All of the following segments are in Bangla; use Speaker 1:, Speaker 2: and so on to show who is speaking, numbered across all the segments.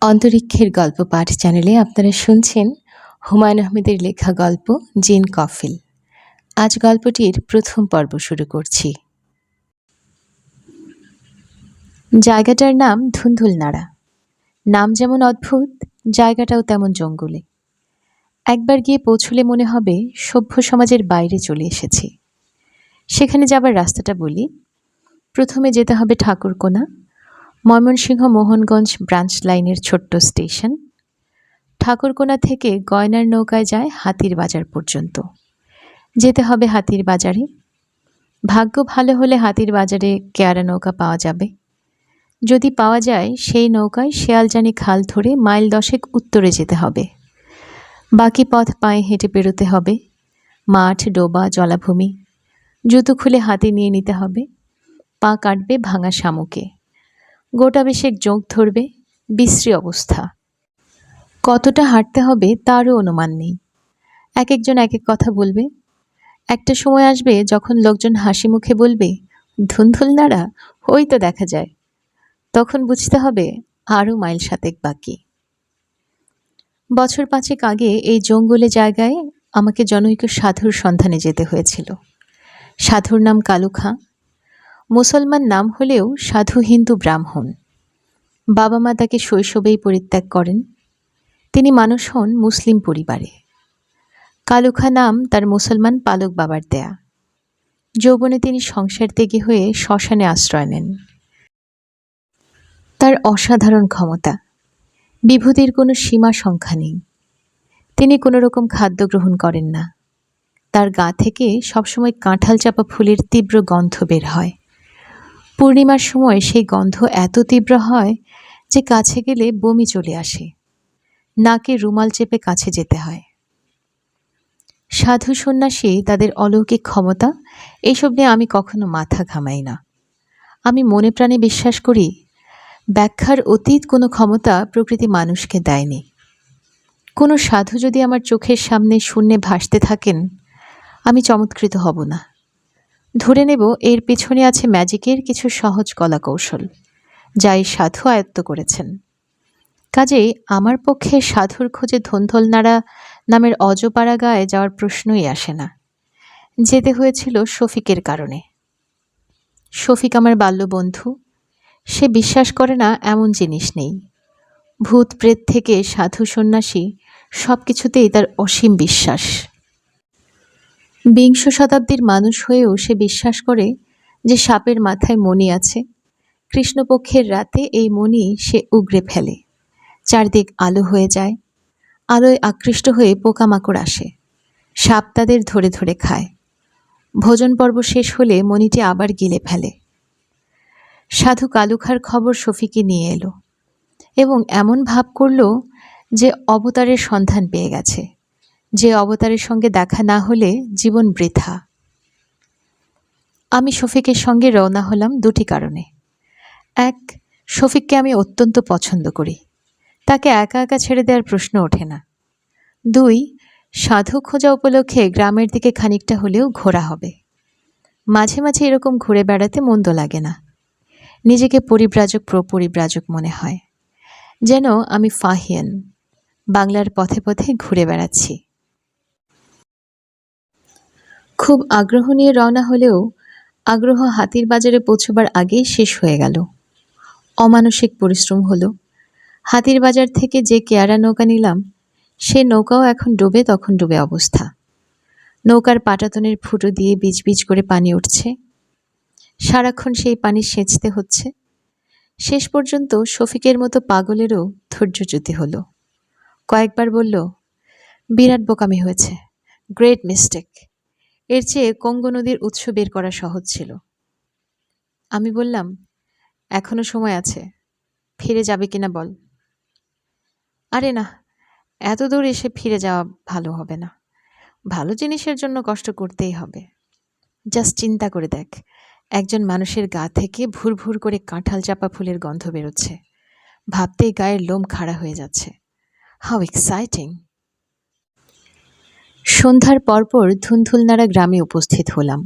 Speaker 1: অন্তরিক্ষের গল্প পাঠ চ্যানেলে আপনারা শুনছেন হুমায়ূন আহমেদের লেখা গল্প জিন কফিল। আজ গল্পটির প্রথম পর্ব শুরু করছি। জায়গাটার নাম ধুন্ধুলনাড়া। নাম যেমন অদ্ভুত, জায়গাটাও তেমন জঙ্গলে। একবার গিয়ে পৌঁছলে মনে হবে সভ্য সমাজের বাইরে চলে এসেছি। সেখানে যাবার রাস্তাটা বলি। প্রথমে যেতে হবে ঠাকুরকোনা, ময়মনসিংহ মোহনগঞ্জ ব্রাঞ্চ লাইনের ছোট্ট স্টেশন। ঠাকুরকোনা থেকে গয়নার নৌকায় যায় হাতির বাজার পর্যন্ত। যেতে হবে হাতির বাজারে। ভাগ্য ভালো হলে হাতির বাজারে কেয়ারা নৌকা পাওয়া যাবে। যদি পাওয়া যায় সেই নৌকায় শেয়ালজানি খাল ধরে মাইল 10 উত্তরে যেতে হবে। বাকি পথ পায়ে হেঁটে পেরোতে হবে। মাঠ, ডোবা, জলাভূমি। জুতো খুলে হাতে নিয়ে নিতে হবে। পা কাটবে ভাঙা শামুকে। গোটা বেশেক জোঁক ধরবে। বিশ্রী অবস্থা। কতটা হাঁটতে হবে তারও অনুমান নেই। এক একজন এক এক কথা বলবে। একটা সময় আসবে যখন লোকজন হাসি মুখে বলবে, ধুন্ধুলনাড়া ওই তো দেখা যায়। তখন বুঝতে হবে আরও মাইল 7 বাকি। বছর 5 আগে এই জঙ্গলে জায়গায় আমাকে জনৈক সাধুর সন্ধানে যেতে হয়েছিল। সাধুর নাম কালু খাঁ। মুসলমান নাম হলেও সাধু হিন্দু ব্রাহ্মণ। বাবা মা তাকে শৈশবেই পরিত্যাগ করেন। তিনি মানুষ হন মুসলিম পরিবারে। কালু খাঁ নাম তার মুসলমান পালক বাবার দেয়া। যৌবনে তিনি সংসার ত্যাগী হয়ে শ্মশানে আশ্রয় নেন। তার অসাধারণ ক্ষমতা, বিভূতির কোনো সীমা সংখ্যা নেই। তিনি কোনো রকম খাদ্য গ্রহণ করেন না। তার গা থেকে সবসময় কাঁঠাল চাপা ফুলের তীব্র গন্ধ বের হয়। পূর্ণিমার সময় সেই গন্ধ এত তীব্র হয় যে কাছে গেলে বমি চলে আসে। নাকে রুমাল চেপে কাছে যেতে হয়। সাধু সন্ন্যাসী, তাদের অলৌকিক ক্ষমতা, এইসব নিয়ে আমি কখনো মাথা ঘামাই না। আমি মনে প্রাণে বিশ্বাস করি ব্যাখ্যার অতীত কোনো ক্ষমতা প্রকৃতি মানুষকে দেয়নি। কোনো সাধু যদি আমার চোখের সামনে শূন্যে ভাসতে থাকেন, আমি চমৎকৃত হব না। ধরে নেব এর পিছনে আছে ম্যাজিকের কিছু সহজ কলা কৌশল, যা এই সাধু আয়ত্ত করেছেন। কাজেই আমার পক্ষে সাধুর খোঁজে ধুন্ধুলনাড়া নামের অজপাড়া গায়ে যাওয়ার প্রশ্নই আসে না। যেতে হয়েছিল শফিকের কারণে। শফিক আমার বাল্যবন্ধু। সে বিশ্বাস করে না এমন জিনিস নেই। ভূত প্রেত থেকে সাধু সন্ন্যাসী সব কিছুতেই তার অসীম বিশ্বাস। বিংশ শতাব্দীর মানুষ হয়েও সে বিশ্বাস করে যে সাপের মাথায় মণি আছে। কৃষ্ণপক্ষের রাতে এই মণি সে উগড়ে ফেলে। চারদিক আলো হয়ে যায়। আলোয় আকৃষ্ট হয়ে পোকামাকড় আসে। সাপ তাদের ধরে ধরে খায়। ভোজন পর্ব শেষ হলে মণিটি আবার গিলে ফেলে। সাধু কালুখার খবর শফিকে নিয়ে এলো এবং এমন ভাব করল যে অবতারের সন্ধান পেয়ে গেছে, যে অবতারের সঙ্গে দেখা না হলে জীবন বৃথা। আমি শফিকের সঙ্গে রওনা হলাম দুটি কারণে। এক, শফিককে আমি অত্যন্ত পছন্দ করি। তাকে একা একা ছেড়ে দেওয়ার প্রশ্ন ওঠে না। দুই, সাধু খোঁজা উপলক্ষে গ্রামের দিকে খানিকটা হলেও ঘোরা হবে। মাঝে মাঝে এরকম ঘুরে বেড়াতে মন্দ লাগে না। নিজেকে পরিব্রাজক প্রপরিব্রাজক মনে হয়, যেন আমি ফাহিয়ান, বাংলার পথে পথে ঘুরে বেড়াচ্ছি। খুব আগ্রহ নিয়ে রওনা হলেও আগ্রহ হাতির বাজারে পৌঁছবার আগেই শেষ হয়ে গেল। অমানসিক পরিশ্রম হলো। হাতির বাজার থেকে যে কেয়ারা নৌকা নিলাম, সে নৌকাও এখন ডুবে তখন ডুবে অবস্থা। নৌকার পাটাতনের ফুটো দিয়ে বিজ বিজ করে পানি উঠছে। সারাক্ষণ সেই পানি সেঁচতে হচ্ছে। শেষ পর্যন্ত শফিকের মতো পাগলেরও ধৈর্যচ্যুতি হলো। কয়েকবার বলল, বিরাট বোকামি হয়েছে, গ্রেট মিস্টেক। এর চেয়ে কঙ্গো নদীর উৎস বের করা সহজ ছিল। আমি বললাম, এখনো সময় আছে, ফিরে যাবে কিনা বল। আরে না, এত দূর এসে ফিরে যাওয়া ভালো হবে না। ভালো জিনিসের জন্য কষ্ট করতেই হবে। জাস্ট চিন্তা করে দেখ, একজন মানুষের গা থেকে ভুর ভুর করে কাঁঠাল চাপা ফুলের গন্ধ বেরোচ্ছে। ভাবতেই গায়ের লোম খাড়া হয়ে যাচ্ছে। How exciting. সন্ধ্যার পরপর ধুন্ধুলনাড়া গ্রামে উপস্থিত হলাম।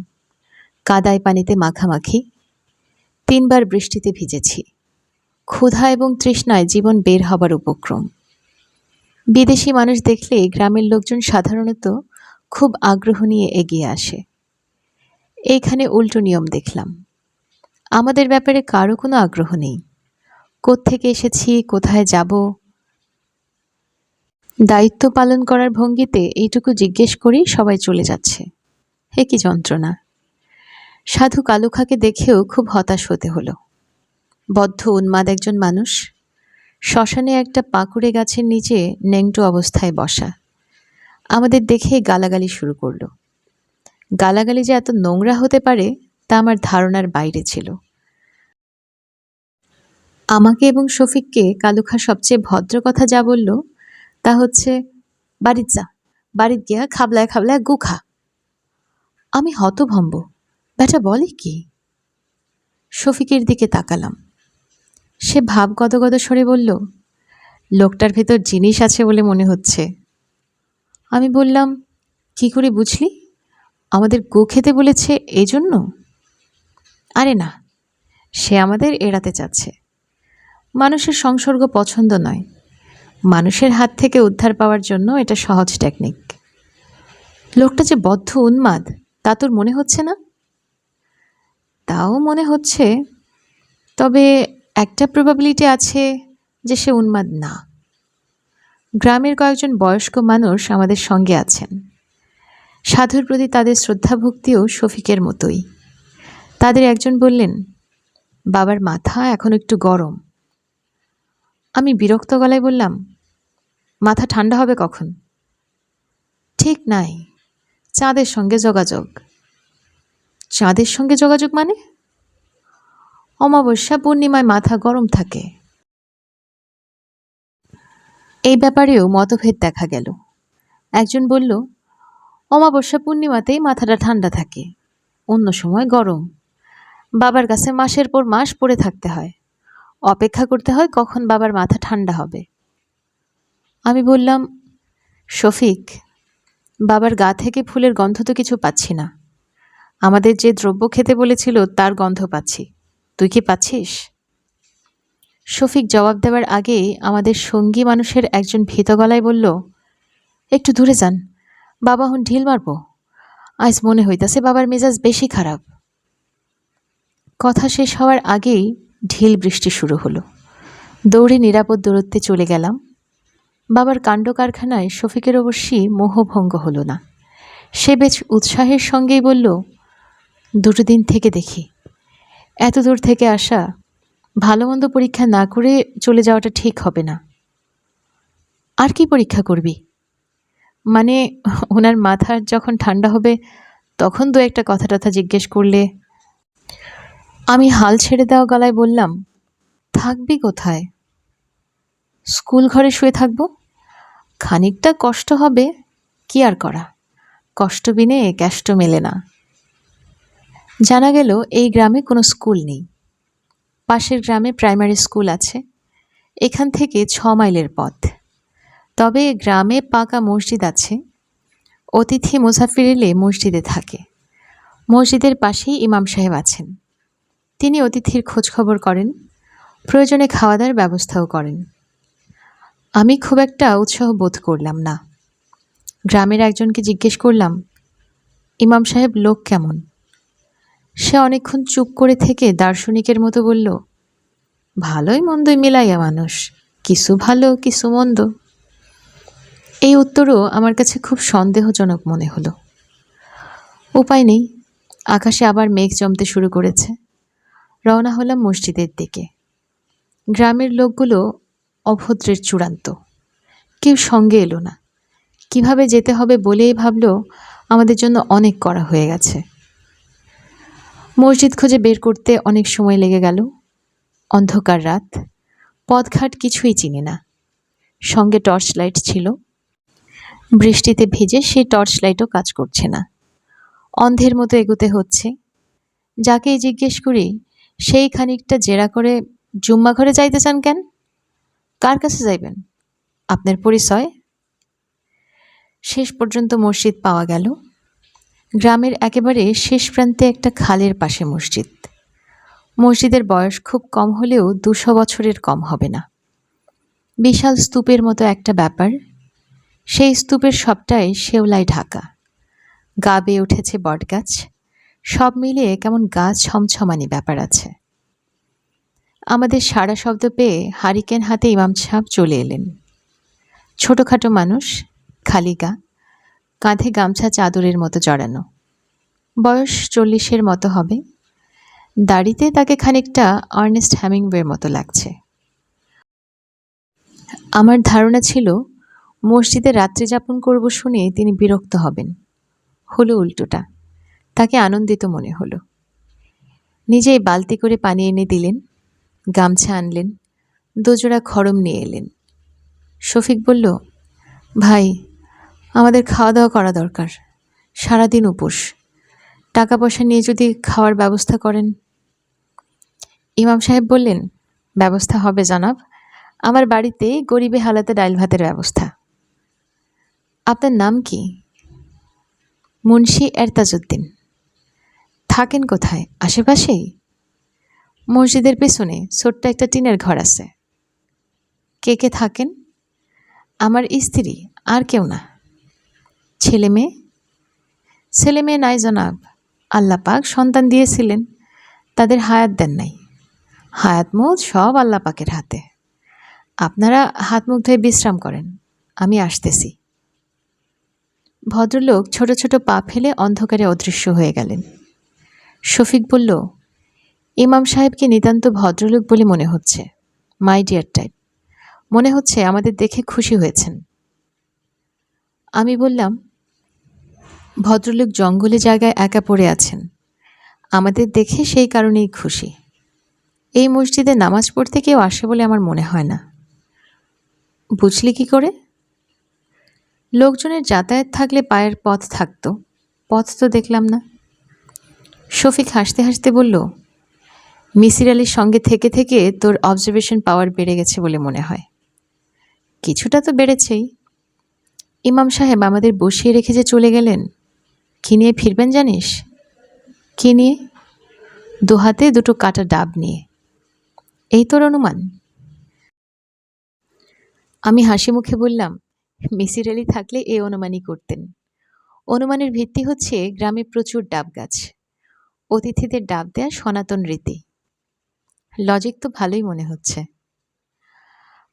Speaker 1: কাদায় পানিতে মাখামাখি। 3 বার বৃষ্টিতে ভিজেছি। ক্ষুধা এবং তৃষ্ণায় জীবন বের হবার উপক্রম। বিদেশি মানুষ দেখলে গ্রামের লোকজন সাধারণত খুব আগ্রহ নিয়ে এগিয়ে আসে। এইখানে উল্টো নিয়ম দেখলাম। আমাদের ব্যাপারে কারো কোনো আগ্রহ নেই। কোত্থেকে এসেছি, কোথায় যাব, দায়িত্ব পালন করার ভঙ্গিতে এইটুকু জিজ্ঞেস করেই সবাই চলে যাচ্ছে। হে কি যন্ত্রণা! সাধু কালুখাকে দেখেও খুব হতাশ হতে হলো। বদ্ধ উন্মাদ একজন মানুষ, শ্মশানে একটা পাকুড়ে গাছের নিচে ন্যাংটো অবস্থায় বসা। আমাদের দেখেই গালাগালি শুরু করলো। গালাগালি যে এত নোংরা হতে পারে তা আমার ধারণার বাইরে ছিল। আমাকে এবং শফিককে কালুখা সবচেয়ে ভদ্র কথা যা বলল তা হচ্ছে, বাড়িত যা, বাড়িত গিয়া খাবলায় খাবলায় গু খা। আমি হতভম্ব, ব্যাটা বলে কি? শফিকের দিকে তাকালাম। সে ভাব গদগদ স্বরে বলল, লোকটার ভেতর জিনিস আছে বলে মনে হচ্ছে। আমি বললাম, কি করে বুঝলি? আমাদের গো খেতে বলেছে এই জন্য? আরে না, সে আমাদের এড়াতে চাচ্ছে। মানুষের সংসর্গ পছন্দ নয়। মানুষের হাত থেকে উদ্ধার পাওয়ার জন্য এটা সহজ টেকনিক। লোকটা যে বদ্ধ উন্মাদ তা তোর মনে হচ্ছে না? তাও মনে হচ্ছে, তবে একটা প্রবাবিলিটি আছে যে সে উন্মাদ না। গ্রামের কয়েকজন বয়স্ক মানুষ আমাদের সঙ্গে আছেন। সাধুর প্রতি তাদের শ্রদ্ধাভক্তিও শফিকের মতোই। তাদের একজন বললেন, বাবার মাথা এখন একটু গরম। আমি বিরক্ত গলায় বললাম, মাথা ঠান্ডা হবে কখন? ঠিক নাই, চাঁদের সঙ্গে যোগাযোগ। চাঁদের সঙ্গে যোগাযোগ মানে? অমাবস্যা পূর্ণিমায় মাথা গরম থাকে। এই ব্যাপারেও মতভেদ দেখা গেল। একজন বলল, অমাবস্যা পূর্ণিমাতেই মাথাটা ঠান্ডা থাকে, অন্য সময় গরম। বাবার কাছে মাসের পর মাস পড়ে থাকতে হয়, অপেক্ষা করতে হয় কখন বাবার মাথা ঠান্ডা হবে। আমি বললাম, শফিক, বাবার গা থেকে ফুলের গন্ধ তো কিছু পাচ্ছি না। আমাদের যে দ্রব্য খেতে বলেছিল তার গন্ধ পাচ্ছি, তুই কি পাচ্ছিস? শফিক জবাব দেওয়ার আগেই আমাদের সঙ্গী মানুষের একজন ভীত গলায় বলল, একটু দূরে যান, বাবা হন ঢিল মারব। আজ মনে হইতাছে বাবার মেজাজ বেশি খারাপ। কথা শেষ হওয়ার আগেই ঢিল বৃষ্টি শুরু হলো। দৌড়ে নিরাপদ দূরত্বে চলে গেলাম। বাবার কাণ্ড কারখানায় শফিকের অবশ্যই মোহভঙ্গ হলো না। সে বেশ উৎসাহের সঙ্গেই বলল, দুটো দিন থেকে দেখি। এত দূর থেকে আসা, ভালো মন্দ পরীক্ষা না করে চলে যাওয়াটা ঠিক হবে না। আর কি পরীক্ষা করবি? মানে ওনার মাথার যখন ঠান্ডা হবে তখন দু একটা কথা টথা জিজ্ঞেস করলে। আমি হাল ছেড়ে দেওয়া গলায় বললাম, থাকবি কোথায়? স্কুল ঘরে শুয়ে থাকব। খানিকটা কষ্ট হবে, কি আর করা, কষ্ট বিনে ক্যাষ্ট মেলে না। জানা গেল এই গ্রামে কোনো স্কুল নেই। পাশের গ্রামে প্রাইমারি স্কুল আছে, এখান থেকে 6 মাইলের পথ। তবে গ্রামে পাকা মসজিদ আছে। অতিথি মুসাফির এলে মসজিদে থাকে। মসজিদের পাশেই ইমাম সাহেব আছেন। তিনি অতিথির খোঁজখবর করেন, প্রয়োজনে খাওয়া দাওয়ার ব্যবস্থাও করেন। আমি খুব একটা উৎসাহ বোধ করলাম না। গ্রামের একজনকে জিজ্ঞেস করলাম, ইমাম সাহেব লোক কেমন? সে অনেকক্ষণ চুপ করে থেকে দার্শনিকের মতো বলল, ভালোই মন্দই মিলাইয়া মানুষ, কিছু ভালো কিছু মন্দ। এই উত্তরও আমার কাছে খুব সন্দেহজনক মনে হলো। উপায় নেই, আকাশে আবার মেঘ জমতে শুরু করেছে। রওনা হলাম মসজিদের দিকে। গ্রামের লোকগুলো অভদ্রের চূড়ান্ত। কেউ সঙ্গে এলো না। কিভাবে যেতে হবে বলেই ভাবল আমাদের জন্য অনেক করা হয়ে গেছে। মসজিদ খুঁজে বের করতে অনেক সময় লেগে গেল। অন্ধকার রাত, পথঘাট কিছুই চিনি না। সঙ্গে টর্চ লাইট ছিল, বৃষ্টিতে ভিজে সেই টর্চ লাইটও কাজ করছে না। অন্ধের মতো এগোতে হচ্ছে। যাকেই জিজ্ঞেস করি সেই খানিকটা জেরা করে, জুম্মা ঘরে যাইতে চান কেন? কার কাছে যাইবেন? আপনার পরিচয়? শেষ পর্যন্ত মসজিদ পাওয়া গেল। গ্রামের একেবারে শেষ প্রান্তে একটা খালের পাশে মসজিদ। মসজিদের বয়স খুব কম হলেও ২০০ বছরের কম হবে না। বিশাল স্তূপের মতো একটা ব্যাপার। সেই স্তূপের সবটাই শেওলায় ঢাকা। গা বেয়ে উঠেছে বটগাছ। সব মিলিয়ে কেমন গা ছমছমানি ব্যাপার আছে। আমাদের সাড়া শব্দ পেয়ে হারিকেন হাতে ইমাম সাহেব চলে এলেন। ছোটখাটো মানুষ, খালি গা, কাঁধে গামছা চাদরের মতো জড়ানো। বয়স ৪০-এর মতো হবে। দাড়িতে তাকে খানিকটা আর্নেস্ট হ্যামিংওয়ের মতো লাগছে। আমার ধারণা ছিল মসজিদে রাত্রি যাপন করব শুনে তিনি বিরক্ত হবেন। হলো উল্টোটা। তাকে আনন্দিত মনে হলো। নিজেই বালতি করে পানি এনে দিলেন, গামছা আনলেন, দুজোড়া খড়ম নিয়ে এলেন। শফিক বলল, ভাই, আমাদের খাওয়া দাওয়া করা দরকার। সারাদিন উপোস। টাকা পয়সা নিয়ে যদি খাওয়ার ব্যবস্থা করেন। ইমাম সাহেব বললেন, ব্যবস্থা হবে জনাব। আমার বাড়িতে গরিবে হালাতে ডাইল ভাতের ব্যবস্থা। আপনার নাম কি? মুন্সি এরতাজউদ্দিন। থাকেন কোথায়? আশেপাশেই? মসজিদের পেছনে ছোট্ট একটা টিনের ঘর আছে। কে কে থাকেন? আমার স্ত্রী, আর কেউ না। ছেলে মেয়ে? ছেলে মেয়ে নাই জনাব। আল্লাহ পাক সন্তান দিয়েছিলেন, তাদের হায়াত দেন নাই। হায়াত মৌত সব আল্লাহ পাকের হাতে। আপনারা হাত মুখ ধুয়ে বিশ্রাম করেন, আমি আসতেছি। ভদ্রলোক ছোট ছোট পা ফেলে অন্ধকারে অদৃশ্য হয়ে গেলেন। শফিক বলল, ইমাম সাহেবকে নিতান্ত ভদ্রলোক বলে মনে হচ্ছে। My dear type. মনে হচ্ছে আমাদের দেখে খুশি হয়েছেন। আমি বললাম, ভদ্রলোক জঙ্গলে জায়গায় একা পড়ে আছেন, আমাদের দেখে সেই কারণেই খুশি। এই মসজিদে নামাজ পড়তে কেউ আসে বলে আমার মনে হয় না। বুঝলি কি করে? লোকজনের যাতায়াত থাকলে পায়ের পথ থাকতো, পথ তো দেখলাম না। শফিক হাসতে হাসতে বলল, মিসির আলির সঙ্গে থেকে থেকে তোর অবজারভেশন পাওয়ার বেড়ে গেছে বলে মনে হয়। কিছুটা তো বেড়েছেই। ইমাম সাহেব আমাদের বসিয়ে রেখে যে চলে গেলেন, কি নিয়ে ফিরবেন জানিস? কি নিয়ে? দুহাতে দুটো কাটা ডাব নিয়ে। এই তোর অনুমান? আমি হাসি মুখে বললাম, মিসির আলি থাকলে এই অনুমানই করতেন। অনুমানের ভিত্তি হচ্ছে গ্রামে প্রচুর ডাব গাছ, অতিথিদের ডাব দেয়া সনাতন রীতি। লজিক তো ভালোই মনে হচ্ছে।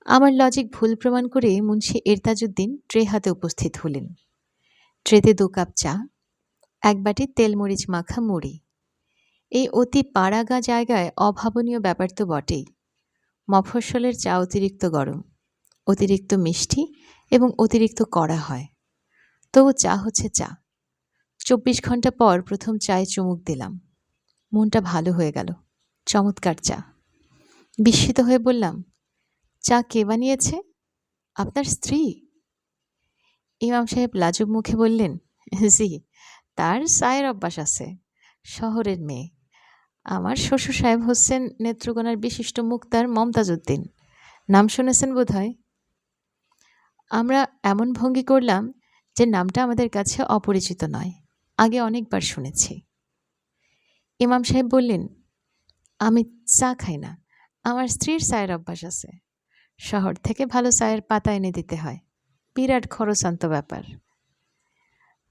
Speaker 1: আমার লজিক ভুল প্রমাণ করে মুন্সি এরতাজউদ্দিন ট্রে হাতে উপস্থিত হলেন। ট্রেতে 2 কাপ চা, 1 বাটি তেলমরিচ মাখা মুড়ি। এই অতি পাড়াগা জায়গায় অভাবনীয় ব্যাপার তো বটেই। মফস্বলের চা অতিরিক্ত গরম, অতিরিক্ত মিষ্টি এবং অতিরিক্ত কড়া হয়। তবু চা হচ্ছে চা। 24 ঘন্টা পর প্রথম চায়ে চুমুক দিলাম। মনটা ভালো হয়ে গেল। চমৎকার চা। বিস্মিত হয়ে বললাম, চা কে বানিয়েছে? আপনার স্ত্রী? ইমাম সাহেব লাজুক মুখে বললেন, জি, তার চায়ের অভ্যাস আছে। শহরের মেয়ে। আমার শ্বশুর সাহেব হচ্ছেন নেত্রকোনার বিশিষ্ট মুক্তার মমতাজ উদ্দিন। নাম শুনেছেন বোধহয়। আমরা এমন ভঙ্গি করলাম যে নামটা আমাদের কাছে অপরিচিত নয়, আগে অনেকবার শুনেছি। ইমাম সাহেব বললেন, আমি চা খাই না, আমার স্ত্রীর চায়ের অভ্যাস আছে। শহর থেকে ভালো চায়ের পাতা এনে দিতে হয়। বিরাট খরচান্ত ব্যাপার।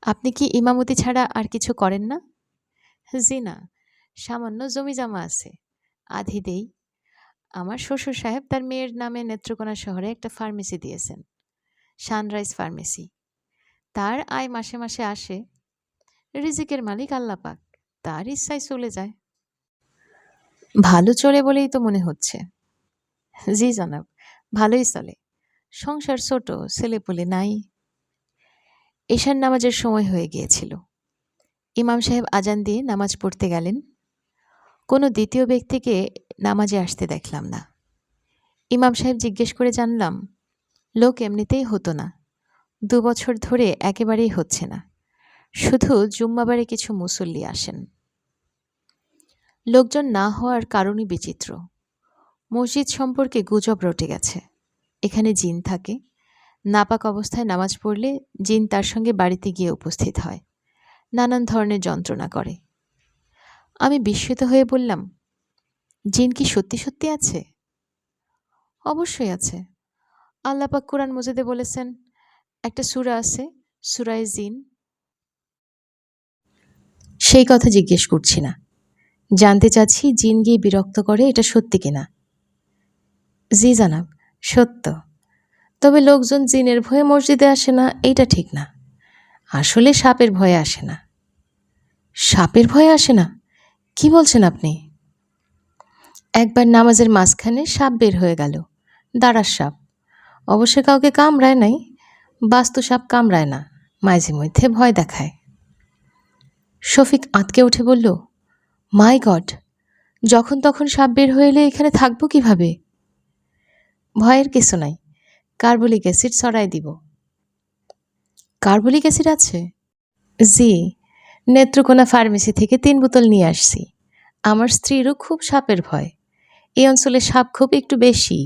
Speaker 1: আপনি কি ইমামতি ছাড়া আর কিছু করেন না? জি না, সামান্য জমি জমা আছে, আধি দেই। আমার শ্বশুর সাহেব তার মেয়ের নামে নেত্রকোনা শহরে একটা ফার্মেসি দিয়েছেন, সানরাইজ ফার্মেসি। তার আয় মাসে মাসে আসে। রিজিকের মালিক আল্লাহ পাক, তার ইচ্ছায় চলে যায়। ভালো চলে বলেই তো মনে হচ্ছে। জি জনাব, ভালোই চলে। সংসার ছোট, ছেলেপুলে নাই। এশার নামাজের সময় হয়ে গিয়েছিল। ইমাম সাহেব আজান দিয়ে নামাজ পড়তে গেলেন। কোনো দ্বিতীয় ব্যক্তিকে নামাজে আসতে দেখলাম না। ইমাম সাহেব জিজ্ঞেস করে জানলাম, লোক এমনিতেই হতো না, 2 বছর ধরে একেবারেই হচ্ছে না, শুধু জুম্মাবারে কিছু মুসল্লি আসেন। লোকজন না হওয়ার কারণই বিচিত্র। মসজিদ সম্পর্কে গুজব রটে গেছে। এখানে জিন থাকে, নাপাক অবস্থায় নামাজ পড়লে জিন তার সঙ্গে বাড়িতে গিয়ে উপস্থিত হয়, নানান ধরনের যন্ত্রণা করে। আমি বিস্মিত হয়ে বললাম, জিন কি সত্যি সত্যি আছে? অবশ্যই আছে। আল্লাহ পাক কোরআন মজিদে বলেছেন, একটা সূরা আছে, সূরায়ে জিন। সেই কথা জিজ্ঞেস করছি না। জানতে চাচ্ছি জিন গিয়ে বিরক্ত করে এটা সত্যি কিনা? জি জানাব, সত্য। তবে লোকজন জিনের ভয়ে মসজিদে আসে না এইটা ঠিক না। আসলে সাপের ভয়ে আসে না। সাপের ভয়ে আসে না? কি বলছেন আপনি? একবার নামাজের মাঝখানে সাপ বের হয়ে গেল। দাঁড়ার সাপ। অবশ্য কাউকে কামড়ায় নাই। বাস্তু সাপ কামড়ায় না, মাঝে মধ্যে ভয় দেখায়। শফিক আঁতকে উঠে বলল, মাই গড, যখন তখন সাপ বের হয়ে এলে এখানে থাকবো কিভাবে? ভয়ের কিছু নাই, কার্বলিক অ্যাসিড ছড়াই দিব। কার্বলিক অ্যাসিড আছে? জি, নেত্রকোনা ফার্মেসি থেকে ৩ বোতল নিয়ে আসছি। আমার স্ত্রীরও খুব সাপের ভয়। এই অঞ্চলে সাপ খুব একটু বেশি।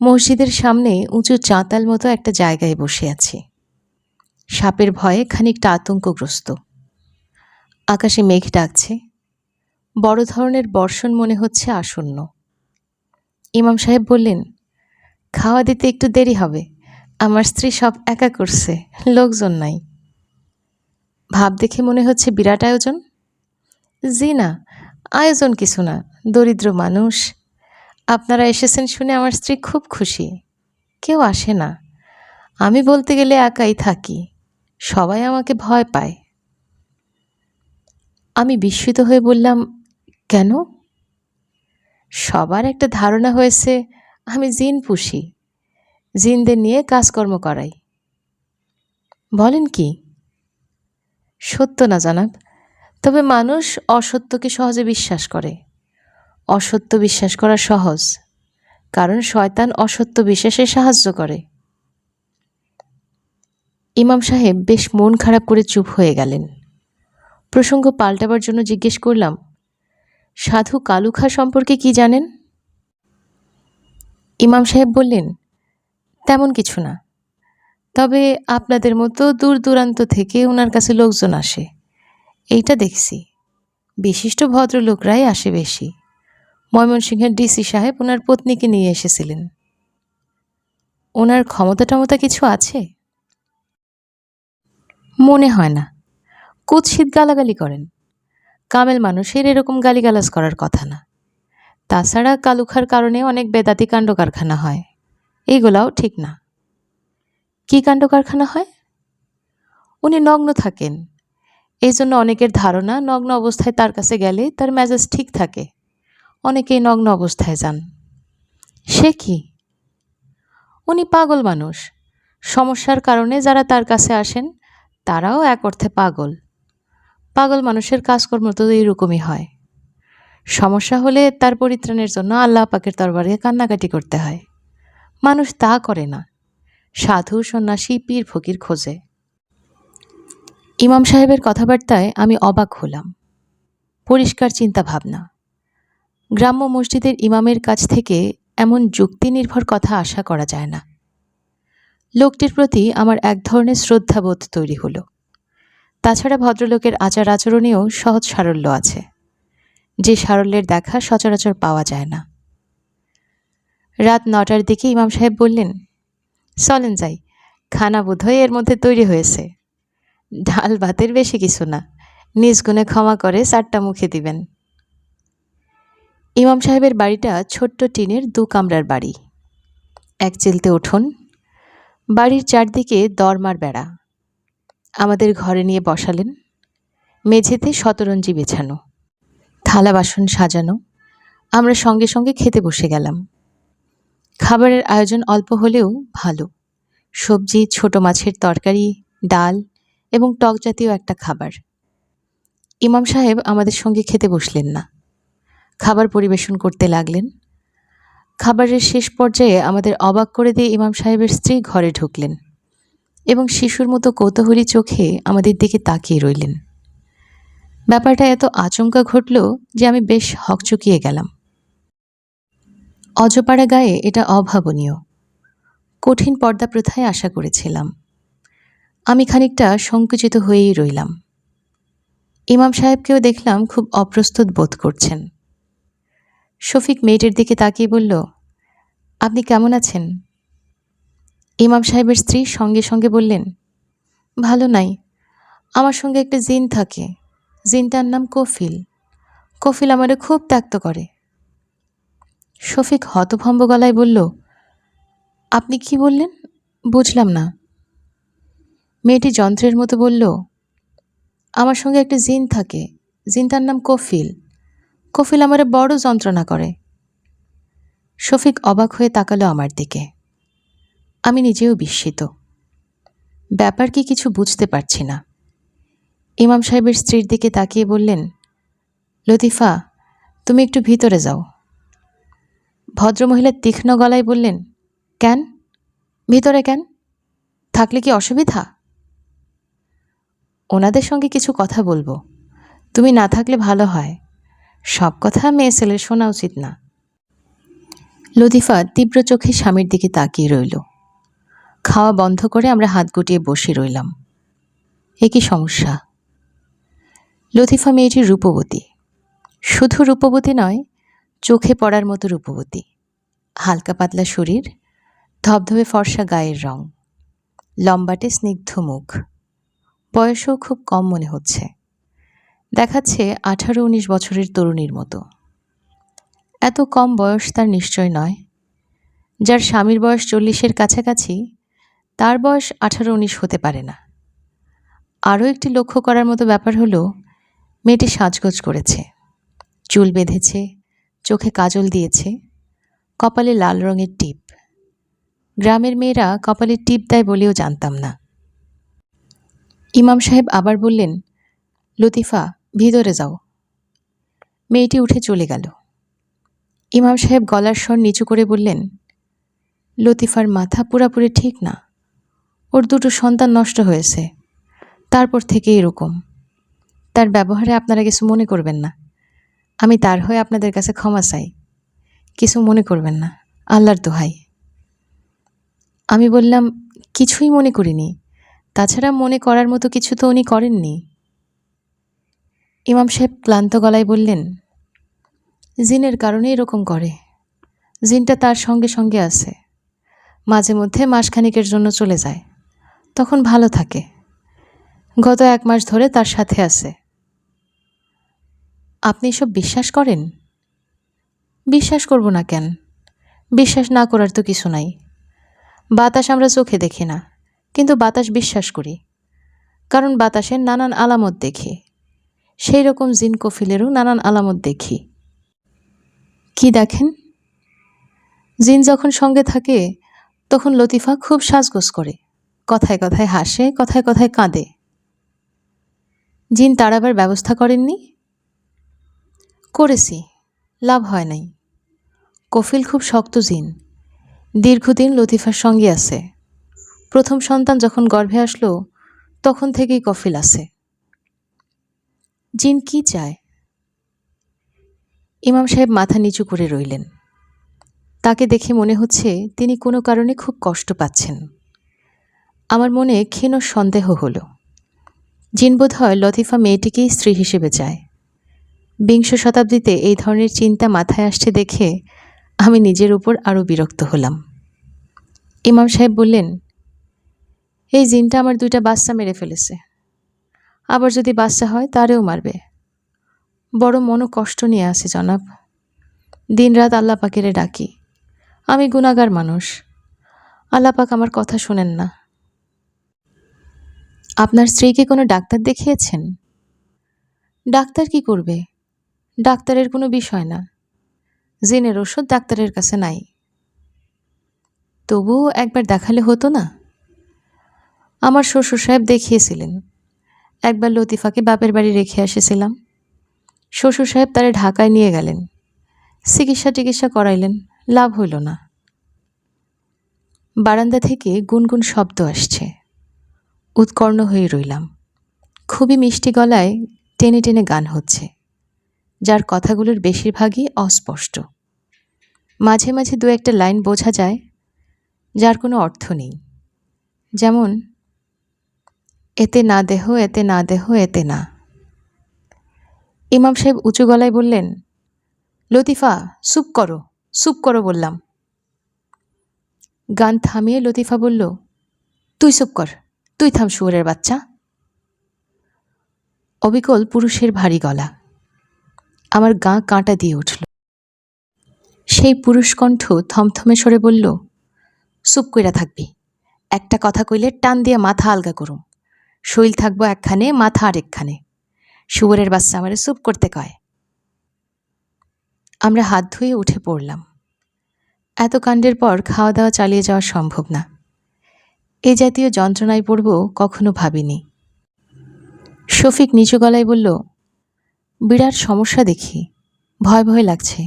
Speaker 1: মসজিদের সামনে উঁচু চাতাল মতো একটা জায়গায় বসে আছি। সাপের ভয়ে খানিকটা আতঙ্কগ্রস্ত। আকাশে মেঘ ডাকছে। বড় ধরনের বর্ষণ মনে হচ্ছে আসন্ন। ইমাম সাহেব বললেন, খাওয়া দিতে একটু দেরি হবে। আমার স্ত্রী সব একা করছে, লোকজন নাই। ভাব দেখে মনে হচ্ছে বিরাট আয়োজন। জি না, আয়োজন কিছু না, দরিদ্র মানুষ। আপনারা এসেছেন শুনে আমার স্ত্রী খুব খুশি। কেউ আসে না। আমি বলতে গেলে একাই থাকি। সবাই আমাকে ভয় পায়। আমি বিস্মিত হয়ে বললাম, কেন? সবার একটা ধারণা হয়েছে আমি জিন পুষি, জিনদের নিয়ে কাজকর্ম করাই। বলেন কি? সত্য না জানাব, তবে মানুষ অসত্যকে সহজে বিশ্বাস করে। অসত্য বিশ্বাস করা সহজ, কারণ শয়তান অসত্য বিশ্বাসে সাহায্য করে। ইমাম সাহেব বেশ মন খারাপ করে চুপ হয়ে গেলেন। প্রসঙ্গ পাল্টাবার জন্য জিজ্ঞেস করলাম, সাধু কালুখা সম্পর্কে কি জানেন? ইমাম সাহেব বললেন, তেমন কিছু না, তবে আপনাদের মতো দূর দূরান্ত থেকে ওনার কাছে লোকজন আসে, এইটা দেখছি। বিশিষ্ট ভদ্রলোকরাই আসে বেশি। ময়মনসিংহের ডিসি সাহেব ওনার পত্নীকে নিয়ে এসেছিলেন। ওনার ক্ষমতা টমতা কিছু আছে? মনে হয় না। কুৎসিত গালাগালি করেন। কামেল মানুষের এরকম গালিগালাজ করার কথা না। তাছাড়া কালুখার কারণে অনেক বেদাতি কাণ্ড কারখানা হয়, এইগুলাও ঠিক না। কি কাণ্ড কারখানা হয়? উনি নগ্ন থাকেন, এই জন্য অনেকের ধারণা নগ্ন অবস্থায় তার কাছে গেলে তার মেজাজ ঠিক থাকে। অনেকেই নগ্ন অবস্থায় যান। সে কি? উনি পাগল মানুষ। সমস্যার কারণে যারা তার কাছে আসেন তারাও এক অর্থে পাগল। পাগল মানুষের কাজকর্ম তো এরকমই হয়। সমস্যা হলে তার পরিত্রাণের জন্য আল্লাহ পাকের দরবারে কান্নাকাটি করতে হয়। মানুষ তা করে না, সাধু সন্ন্যাসী পীর ফকির খোঁজে। ইমাম সাহেবের কথাবার্তায় আমি অবাক হলাম। পরিষ্কার চিন্তা ভাবনা। গ্রাম্য মসজিদের ইমামের কাছ থেকে এমন যুক্তি নির্ভর কথা আশা করা যায় না। লোকটির প্রতি আমার এক ধরনের শ্রদ্ধাবোধ তৈরি হলো। তাছাড়া ভদ্রলোকের আচার আচরণেও সহজ সারল্য আছে, যে সারল্যের দেখা সচরাচর পাওয়া যায় না। রাত ৯টার দিকে ইমাম সাহেব বললেন, চলেন যাই, খানা বোধহয় এর মধ্যে তৈরি হয়েছে। ডাল ভাতের বেশি কিছু না, নিজ গুণে ক্ষমা করে 4টা মুখে দিবেন। ইমাম সাহেবের বাড়িটা ছোট্ট টিনের 2 কামরার বাড়ি। এক চিলতে উঠোন, বাড়ির চারদিকে দরমার বেড়া। আমাদের ঘরে নিয়ে বসালেন। মেঝেতে শতরঞ্জি বেছানো, থালা বাসন সাজানো। আমরা সঙ্গে সঙ্গে খেতে বসে গেলাম। খাবারের আয়োজন অল্প হলেও ভালো। সবজি, ছোট মাছের তরকারি, ডাল এবং টক জাতীয় একটা খাবার। ইমাম সাহেব আমাদের সঙ্গে খেতে বসলেন না, খাবার পরিবেশন করতে লাগলেন। খাবারের শেষ পর্যায়ে আমাদের অবাক করে দিয়ে ইমাম সাহেবের স্ত্রী ঘরে ঢুকলেন এবং শিশুর মতো কৌতূহলী চোখে আমাদের দিকে তাকিয়ে রইলেন। ব্যাপারটা এত আচমকা ঘটল যে আমি বেশ হকচকিয়ে গেলাম। অজপাড়া গায়ে এটা অভাবনীয়। কঠিন পর্দা প্রথায় আশা করেছিলাম। আমি খানিকটা সংকুচিত হয়েই রইলাম। ইমাম সাহেবকেও দেখলাম খুব অপ্রস্তুত বোধ করছেন। শফিক মেয়েটির দিকে তাকিয়ে বলল, আপনি কেমন আছেন? ইমাম সাহেবের স্ত্রী সঙ্গে সঙ্গে বললেন, ভালো নাই। আমার সঙ্গে একটা জিন থাকে। জিনটার নাম কফিল। কফিল আমারে খুব ত্যক্ত করে। শফিক হতভম্ব গলায় বলল, আপনি কি বললেন? বুঝলাম না। মেয়েটি যন্ত্রের মতো বলল, আমার সঙ্গে একটা জিন থাকে। জিনটার নাম কফিল। কফিল আমারে বড় যন্ত্রণা করে। শফিক অবাক হয়ে তাকালো আমার দিকে। আমি নিজেও বিস্মিত। ব্যাপার কি কিছু বুঝতে পারছি না। ইমাম সাহেবের স্ত্রীর দিকে তাকিয়ে বললেন, লতিফা, তুমি একটু ভিতরে যাও। ভদ্রমহিলা তীক্ষ্ণ গলায় বললেন, কেন? ভিতরে কেন? থাকলে কি অসুবিধা? ওনাদের সঙ্গে কিছু কথা বলবো। তুমি না থাকলে ভালো হয়। সব কথা মেয়ে ছেলের শোনা উচিত না। লতিফা তীব্র চোখে স্বামীর দিকে তাকিয়ে রইল। খাওয়া বন্ধ করে আমরা হাত গুটিয়ে বসে রইলাম। এ কি সমস্যা? লতিফা মেয়েটি রূপবতী। শুধু রূপবতী নয়, চোখে পড়ার মতো রূপবতী। হালকা পাতলা শরীর, ধবধবে ফর্সা গায়ের রং, লম্বাটে স্নিগ্ধ মুখ। বয়সও খুব কম মনে হচ্ছে। দেখাচ্ছে 18-19 বছরের তরুণীর মতো। এত কম বয়স তার নিশ্চয় নয়। যার স্বামীর বয়স 40-এর কাছাকাছি, তার বয়স 18-19 হতে পারে না। আরও একটি লক্ষ্য করার মতো ব্যাপার হলো, মেয়েটি সাজগোজ করেছে। চুল বেঁধেছে, চোখে কাজল দিয়েছে, কপালে লাল রঙের টিপ। গ্রামের মেয়েরা কপালে টিপ দেয় বলেও জানতাম না। ইমাম সাহেব আবার বললেন, লতিফা, ভিতরে যাও। মেয়েটি উঠে চলে গেল। ইমাম সাহেব গলার স্বর নিচু করে বললেন, লতিফার মাথা পুরাপুরি ঠিক না। ওর 2 সন্তান নষ্ট হয়েছে, তারপর থেকে এরকম। তার ব্যবহারে আপনারা কিছু মনে করবেন না। আমি তার হয়ে আপনাদের কাছে ক্ষমা চাই। কিছু মনে করবেন না, আল্লাহর দোহাই। আমি বললাম, কিছুই মনে করিনি। তাছাড়া মনে করার মতো কিছু তো উনি করেননি। ইমাম সাহেব ক্লান্ত গলায় বললেন, জিনের কারণে এরকম করে। জিনটা তার সঙ্গে সঙ্গে আছে। মাঝে মধ্যে মাসখানেকের জন্য চলে যায়, তখন ভালো থাকে। গত 1 মাস ধরে তার সাথে আছে। আপনি এসব বিশ্বাস করেন? বিশ্বাস করব না কেন? বিশ্বাস না করার তো কিছু নাই। বাতাস আমরা চোখে দেখি না, কিন্তু বাতাস বিশ্বাস করি, কারণ বাতাসের নানান আলামত দেখি। সেই রকম জিন কফিলেরও নানান আলামত দেখি। কি দেখেন? জিন যখন সঙ্গে থাকে, তখন লতিফা খুব সাজগোজ করে, কথায় কথায় হাসে, কথায় কথায় কাঁদে। জিন তাড়াবার ব্যবস্থা করেননি? করেছি, লাভ হয় নাই। কফিল খুব শক্ত জিন, দীর্ঘদিন লতিফার সঙ্গে আছে। প্রথম সন্তান যখন গর্ভে আসলো, তখন থেকেই কফিল আছে। জিন কি চায়? ইমাম সাহেব মাথা নিচু করে রইলেন। তাকে দেখে মনে হচ্ছে তিনি কোনো কারণে খুব কষ্ট পাচ্ছেন। আমার মনে ক্ষীণ সন্দেহ হলো, জিন বোধহয় লতিফা মেয়েটিকেই স্ত্রী হিসেবে চায়। 20 শতাব্দীতে এই ধরনের চিন্তা মাথায় আসছে দেখে আমি নিজের উপর আরও বিরক্ত হলাম। ইমাম সাহেব বললেন, এই জিনটা আমার 2টা বাচ্চা মেরে ফেলেছে। আবার যদি বাচ্চা হয় তারেও মারবে। বড় মনোকষ্ট নিয়ে আছে জনাব। দিনরাত আল্লাহ পাকেরে ডাকি। আমি গুনাহগার মানুষ। আল্লাহ পাক আমার কথা শোনেন না। আপনার স্ত্রীকে কোনো ডাক্তার দেখিয়েছেন? ডাক্তার কি করবে? ডাক্তারের কোনো বিষয় না। জিনের ওষুধ ডাক্তারের কাছে নাই। তবুও একবার দেখালে হতো না? আমার শ্বশুর সাহেব দেখিয়েছিলেন। একবার লতিফাকে বাপের বাড়ি রেখে এসেছিলাম। শ্বশুর সাহেব তারে ঢাকায় নিয়ে গেলেন। চিকিৎসা করাইলেন, লাভ হইল না। বারান্দা থেকে গুনগুন শব্দ আসছে। উৎকর্ণ হয়ে রইলাম। খুবই মিষ্টি গলায় টেনে টেনে গান হচ্ছে, যার কথাগুলোর বেশিরভাগই অস্পষ্ট। মাঝে মাঝে 2-একটা লাইন বোঝা যায়, যার কোনো অর্থ নেই। যেমন, এতে না দেহ, এতে না দেহ, এতে না। ইমাম সাহেব উঁচু গলায় বললেন, লতিফা, চুপ করো বললাম। গান থামিয়ে লতিফা বলল, তুই চুপ কর, তুই থাম শুয়োরের বাচ্চা। অবিকল পুরুষের ভারী গলা, আমার গা কাঁটা দিয়ে উঠল। সেই পুরুষ কণ্ঠ থমথমে সরে বলল, চুপ কইরা থাকবি, একটা কথা কইলে টান দিয়ে মাথা আলগা করুম, শৈল থাকবো একখানে, মাথা আরেকখানে, শুয়োরের বাচ্চা আমারে চুপ করতে কয়। আমরা হাত ধুয়ে উঠে পড়লাম। এত কাণ্ডের পর খাওয়া দাওয়া চালিয়ে যাওয়া সম্ভব না। এ জাতীয় যন্ত্রণায় পড়ব কখনো ভাবিনি। শফিক নিচু গলায় বলল, বিরাট সমস্যা দেখি, ভয় ভয় লাগছে,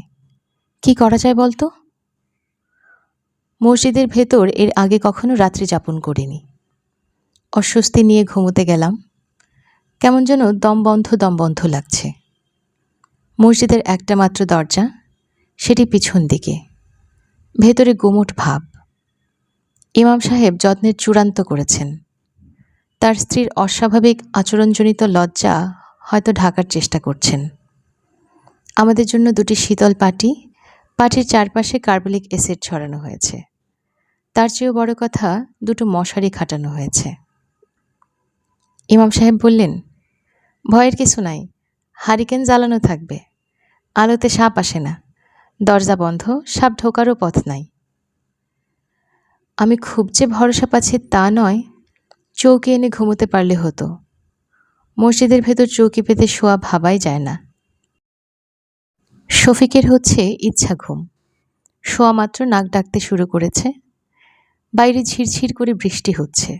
Speaker 1: কি করা যায় বলতো? মসজিদের ভেতর এর আগে কখনো রাত্রি যাপন করিনি। অস্বস্তি নিয়ে ঘুমোতে গেলাম, কেমন যেন দম বন্ধ লাগছে। মসজিদের একটা মাত্র দরজা, সেটি পিছন দিকে, ভেতরে গুমোট ভাব। ইমাম সাহেব যত্নের চূড়ান্ত করেছেন। তার স্ত্রীর অস্বাভাবিক আচরণজনিত লজ্জা হয়তো ঢাকার চেষ্টা করছেন। আমাদের জন্য দুটি শীতল পাটির চারপাশে কার্বলিক অ্যাসিড ছড়ানো হয়েছে। তার চেয়েও বড় কথা, দুটো মশারি খাটানো হয়েছে। ইমাম সাহেব বললেন, ভয়ের কিছু নাই, হারিকেন জ্বালানো থাকবে, আলোতে সাপ আসে না, দরজা বন্ধ, সাপ ঢোকারও পথ নাই। আমি খুব যে ভরসা পাচ্ছি তা নয়, চৌকি এনে ঘুমোতে পারলে হতো। মসজিদের ভেতর চৌকি পেতে শোয়া ভাবাই যায় না। শফিকের হচ্ছে ইচ্ছা ঘুম। শোয়া মাত্র নাক ডাকতে শুরু করেছে। বাইরে ঝিরঝির করে বৃষ্টি হচ্ছে,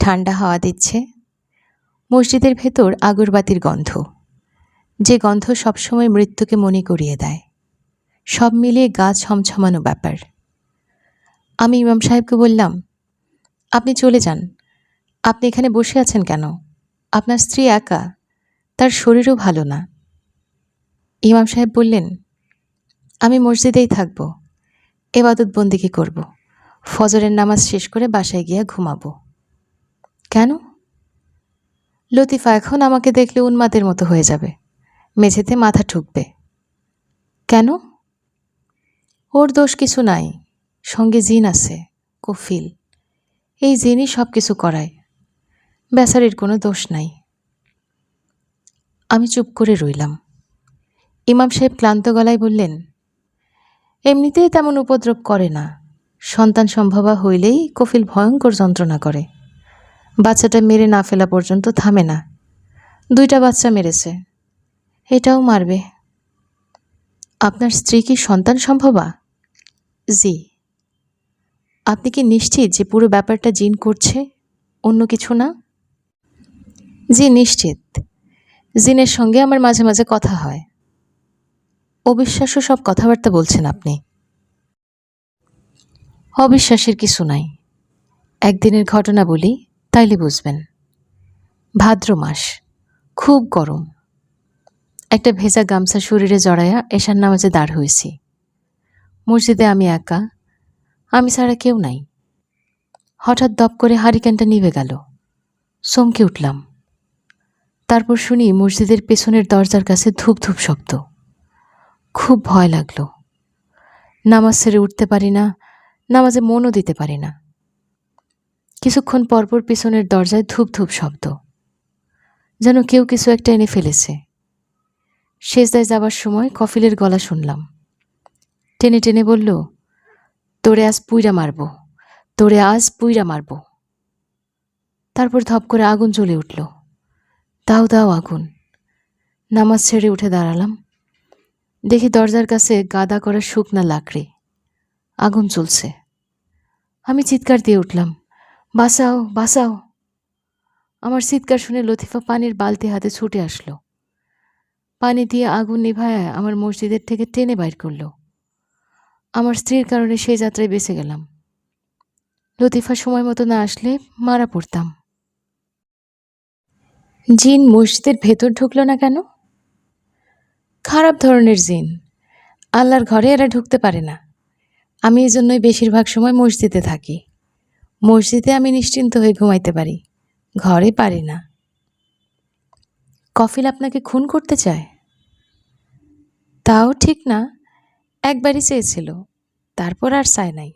Speaker 1: ঠান্ডা হাওয়া দিচ্ছে। মসজিদের ভেতর আগরবাতির গন্ধ, যে গন্ধ সবসময় মৃত্যুকে মনে করিয়ে দেয়। সব মিলিয়ে গা ছমছমানো ব্যাপার। আমি ইমাম সাহেবকে বললাম, আপনি চলে যান, আপনি এখানে বসে আছেন কেন? আপনার স্ত্রী একা, তার শরীরও ভালো না। ইমাম সাহেব বললেন, আমি মসজিদেই থাকব, এবাদত বন্দিগি করব, ফজরের নামাজ শেষ করে বাসায় গিয়ে ঘুমাবো। কেন? লতিফা এখন আমাকে দেখলে উন্মাদের মতো হয়ে যাবে, মেঝেতে মাথা ঠুকবে। কেন? ওর দোষ কিছু নাই, সঙ্গে জিন আছে, কফিল। এই জিনই সব কিছু করায়, বেচারির কোনো দোষ নাই। আমি চুপ করে রইলাম। ইমাম সাহেব ক্লান্ত গলায় বললেন, এমনিতেই তেমন উপদ্রব করে না, সন্তান সম্ভবা হইলেই কফিল ভয়ঙ্কর যন্ত্রণা করে। বাচ্চাটা মেরে না ফেলা পর্যন্ত থামে না। 2টা বাচ্চা মেরেছে, এটাও মারবে। আপনার স্ত্রী কি সন্তান সম্ভবা? জি। আপনি কি নিশ্চিত যে পুরো ব্যাপারটা জিন করছে, অন্য কিছু না? জি নিশ্চিত। জিনের সঙ্গে আমার মাঝে মাঝে কথা হয়। অবিশ্বাস্য সব কথাবার্তা বলছেন আপনি। অবিশ্বাসের কিছু নাই, একদিনের ঘটনা বলি, তাইলে বুঝবেন। ভাদ্র মাস, খুব গরম। একটা ভেজা গামছা শরীরে জড়াইয়া এশার নামাজে দাঁড় হয়েছি। মসজিদে আমি একা, আমি ছাড়া কেউ নাই। হঠাৎ দপ করে হারিকেনটা নিভে গেল। চমকে উঠলাম। তারপর শুনি মসজিদের পেছনের দরজার কাছে ধূপ ধূপ শব্দ। খুব ভয় লাগলো। নামাজ ছেড়ে উঠতে পারি না, নামাজে মনও দিতে পারি না। কিছুক্ষণ পরপর পেছনের দরজায় ধূপ ধূপ শব্দ, যেন কেউ কিছু একটা এনে ফেলেছে। সেজদায় যাবার সময় কফিলের গলা শুনলাম, টেনে টেনে বলল, তোরে আজ পুইরা মারব, তোরে আজ পুইরা মারব। তারপর ধপ করে আগুন জ্বলে উঠল। দাও দাও আগুন। নামাজ ছেড়ে উঠে দাঁড়ালাম। দেখি দরজার কাছে গাদা করা শুকনা লাকড়ি, আগুন জ্বলছে। আমি চিৎকার দিয়ে উঠলাম, বাঁচাও বাঁচাও। আমার চিৎকার শুনে লতিফা পানির বালতি হাতে ছুটে আসলো। পানি দিয়ে আগুন নিভায় আমার মসজিদের থেকে টেনে বাইর করলো। আমার স্ত্রীর কারণে সেই যাত্রায় বেঁচে গেলাম। লতিফা সময় মতো না আসলে মারা পড়তাম। জিন মসজিদের ভেতর ঢুকলো না কেন? খারাপ ধরনের জিন, আল্লাহর ঘরে এরা ঢুকতে পারে না। আমি এই জন্যই বেশিরভাগ সময় মসজিদে থাকি। মসজিদে আমি নিশ্চিন্ত হয়ে ঘুমাইতে পারি, ঘরে পারি না। কফিল আপনাকে খুন করতে চায়? তাও ঠিক না, একবারই চেয়েছিল, তারপর আর চায় নাই।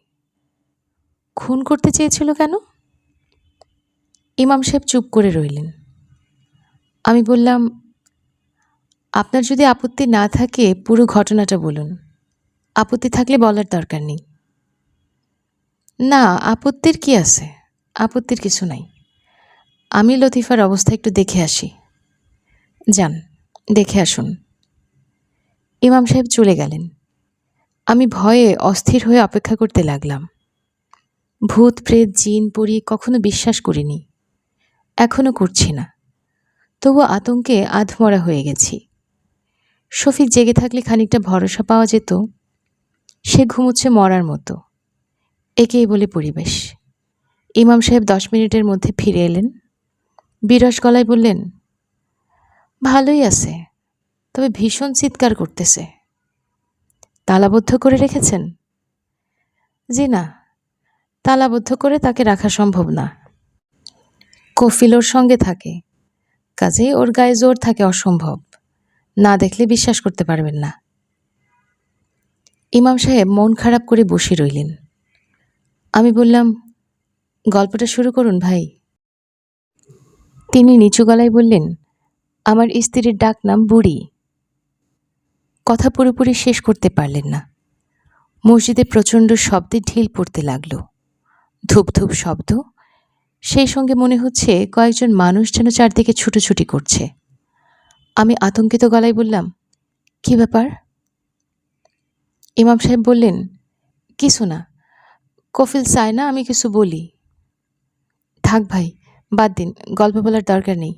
Speaker 1: খুন করতে চেয়েছিল কেন? ইমাম সাহেব চুপ করে রইলেন। আমি বললাম, আপনার যদি আপত্তি না থাকে পুরো ঘটনাটা বলুন। আপত্তি থাকলে বলার দরকার নেই। না, আপত্তির কি আছে? আপত্তির কিছু নাই। আমি লতিফার অবস্থা একটু দেখে আসি। যান, দেখে আসুন। ইমাম সাহেব চলে গেলেন। আমি ভয়ে অস্থির হয়ে অপেক্ষা করতে লাগলাম। ভূত প্রেত জিন পড়ি কখনো বিশ্বাস করিনি, এখনো করছি না। তবু আতঙ্কে আধমরা হয়ে গেছি। শফিক জেগে থাকলে খানিকটা ভরসা পাওয়া যেত। সে ঘুমুচ্ছে মরার মতো। একেই বলে পরিবেশ। ইমাম সাহেব 10 মিনিটের মধ্যে ফিরে এলেন। বিরস গলায় বললেন, ভালোই আছে, তবে ভীষণ চিৎকার করতেছে। তালাবদ্ধ করে রেখেছেন? জি না, তালাবদ্ধ করে তাকে রাখা সম্ভব না। কফিল ওর সঙ্গে থাকে, কাজেই ওর গায়ে জোর থাকে অসম্ভব। না দেখলে বিশ্বাস করতে পারবেন না। ইমাম সাহেব মন খারাপ করে বসে রইলেন। আমি বললাম, গল্পটা শুরু করুন ভাই। তিনি নিচু গলায় বললেন, আমার স্ত্রীর ডাক নাম বুড়ি। কথা পুরোপুরি শেষ করতে পারলেন না। মসজিদে প্রচণ্ড শব্দে ঢিল পড়তে লাগল। ধূপ ধূপ শব্দ, সেই সঙ্গে মনে হচ্ছে কয়েকজন মানুষ যেন চারদিকে ছুটোছুটি করছে। আমি আতঙ্কিত গলায় বললাম, কি ব্যাপার? ইমাম সাহেব বললেন, কিছু না, কফিল চায় না আমি কিছু বলি। থাক ভাই, বাদ দিন, গল্প বলার দরকার নেই।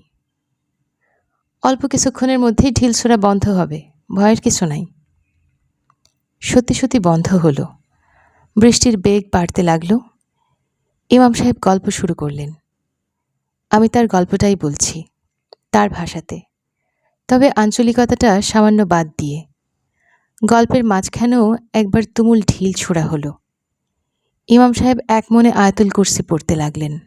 Speaker 1: অল্প কিছুক্ষণের মধ্যেই ঢিল ছোড়া বন্ধ হবে, ভয়ের কিছু নাই। সত্যি সত্যি বন্ধ হলো। বৃষ্টির বেগ বাড়তে লাগল। ইমাম সাহেব গল্প শুরু করলেন। আমি তার গল্পটাই বলছি, তার ভাষাতে, তবে আঞ্চলিকতাটা সামান্য বাদ দিয়ে। গল্পের মাঝখানেও একবার তুমুল ঢিল ছোড়া হলো। ইমাম সাহেব এক মনে আয়াতুল কুরসি পড়তে লাগলেন।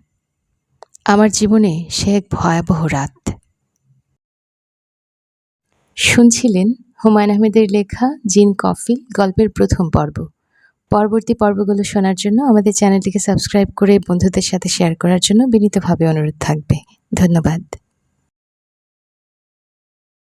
Speaker 1: আমার জীবনে সে এক ভয়াবহ রাত। শুনছিলেন হুমায়ুন আহমেদের লেখা জিন কফিল গল্পের প্রথম পর্ব। পরবর্তী পর্বগুলো শোনার জন্য আমাদের চ্যানেলটিকে সাবস্ক্রাইব করে বন্ধুদের সাথে শেয়ার করার জন্য বিনীতভাবে অনুরোধ থাকবে। ধন্যবাদ।